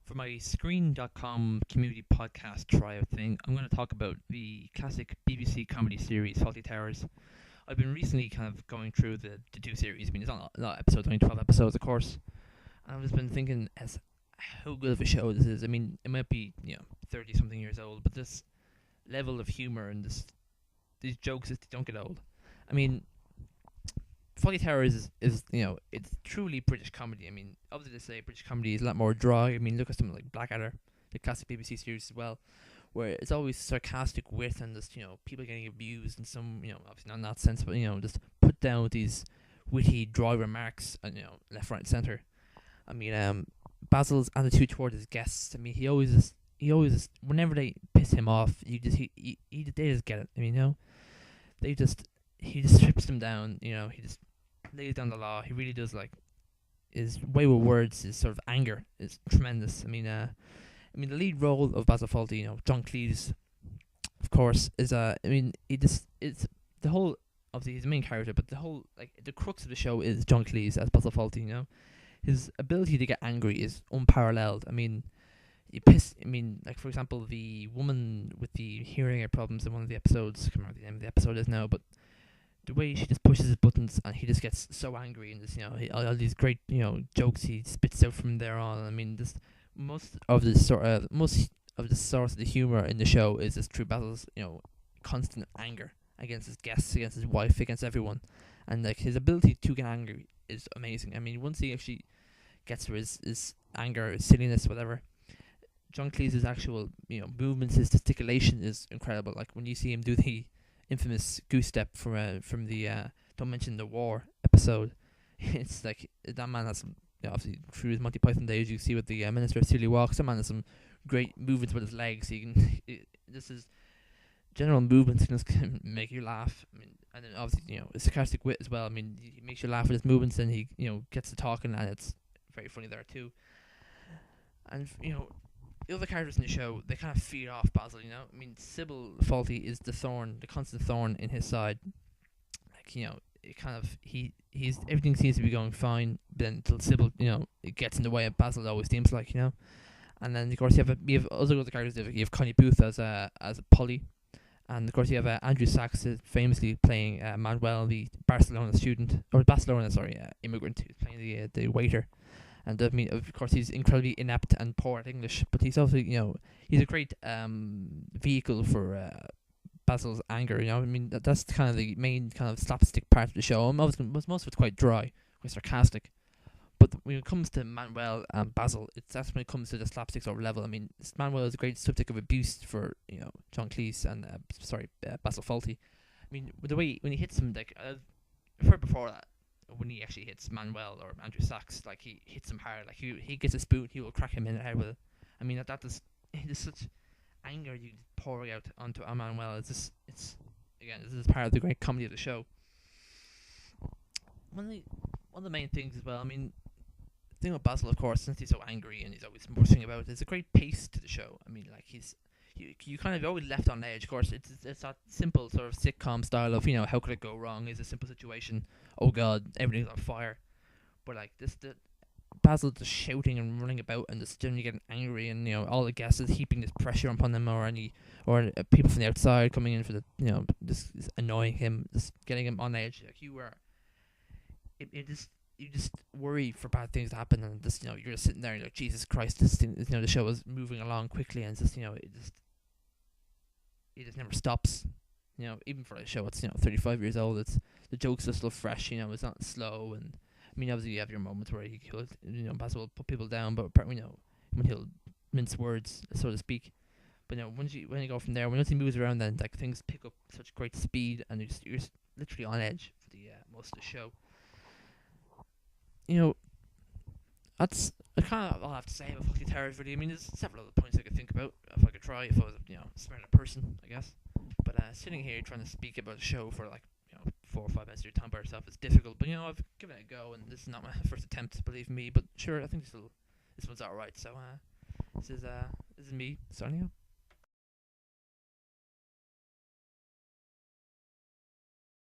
For my Screen.com community podcast tryout thing, I'm going to talk about the classic BBC comedy series Fawlty Towers. I've been recently kind of going through the two series. I mean, it's not a lot of episodes, only 12 episodes, of course. And I've just been thinking as how good of a show this is. I mean, it might be 30 something years old, but this level of humor and these jokes they don't get old. I mean, Fawlty Towers is it's truly British comedy. I mean, obviously they say British comedy is a lot more dry. I mean, look at something like Blackadder, the classic BBC series as well, where it's always sarcastic wit and just people getting abused and some obviously not in that sense, but just put down with these witty dry remarks and left, right, and centre. I mean, Basil's attitude toward his guests. I mean, he always whenever they piss him off, they just get it. I mean, they just he just strips them down. He just lays down the law. He really does like his way with words. His sort of anger is tremendous. I mean the lead role of Basil Fawlty, John Cleese, of course, is I mean, he just it's the whole obviously he's the main character, but the whole the crux of the show is John Cleese as Basil Fawlty. His ability to get angry is unparalleled. I mean, like for example, the woman with the hearing aid problems in one of the episodes. I can't remember what the name of the episode is now, but the way she just pushes his buttons and he just gets so angry and just all these great jokes he spits out from there on. I mean, just most of the source of the humor in the show is just through Basil's constant anger against his guests, against his wife, against everyone, and like his ability to get angry is amazing. I mean, once he actually gets to his anger, his silliness, whatever. John Cleese's actual movements, his gesticulation is incredible. Like when you see him do the infamous goose step from the Don't Mention the War episode, it's like that man has some obviously through his Monty Python days. You see with the Minister of Silly Walks, that man has some great movements with his legs. He can this is general movements can just make you laugh. I mean, and then obviously it's sarcastic wit as well. I mean, he makes you laugh with his movements, and he gets to talking, and it's very funny there too. And the other characters in the show, they kind of feed off Basil. I mean, Sybil Fawlty is the thorn, the constant thorn in his side. Like it kind of he's everything seems to be going fine, but then until Sybil it gets in the way of Basil. It always seems like. And then of course you have other characters. You have Connie Booth as Polly, and of course you have Andrew Sachs famously playing Manuel, the Barcelona student or Barcelona immigrant who's playing the waiter. And I mean, of course, he's incredibly inept and poor at English, but he's also, he's a great vehicle for Basil's anger. I mean, that's kind of the main kind of slapstick part of the show. Most of it's quite dry, quite sarcastic. But when it comes to Manuel and Basil, that's when it comes to the slapstick sort of level. I mean, Manuel is a great subject of abuse for John Cleese and Basil Fawlty. I mean, the way when he hits him, like I've heard before that when he actually hits Manuel or Andrew Sachs, like he hits him hard. Like he gets a spoon, he will crack him in the head with it. I mean that is there's such anger you pouring out onto Manuel. This is part of the great comedy of the show. One of the main things as well. I mean, the thing with Basil, of course, since he's so angry and he's always muttering about it, there's a great pace to the show. I mean, like you kind of always left on edge. Of course, it's that simple sort of sitcom style of how could it go wrong? Is a simple situation. Oh God, everything's on fire. But like the Basil just shouting and running about and just generally getting angry, and all the guests heaping this pressure upon them, or people from the outside coming in for the just annoying him, just getting him on edge. Like you just worry for bad things to happen, and just you're just sitting there and you're like, Jesus Christ, this thing, the show is moving along quickly, and it's just it just never stops. Even for a show it's 35 years old, it's the jokes are still fresh. It's not slow, and I mean obviously you have your moments where Basil will put people down, but when he'll mince words, so to speak. But when you go from there, once he moves around, then like things pick up such great speed, and you're just literally on edge for the most of the show. That's kind of all I have to say about Fawlty Towers, really. I mean, there's several other points I could think about if I could try, if I was a smarter person, I guess. But sitting here trying to speak about a show for like 4 or 5 minutes of your time by yourself is difficult. But I've given it a go, and this is not my first attempt, believe me. But sure, I think this one's alright. So this is me signing out.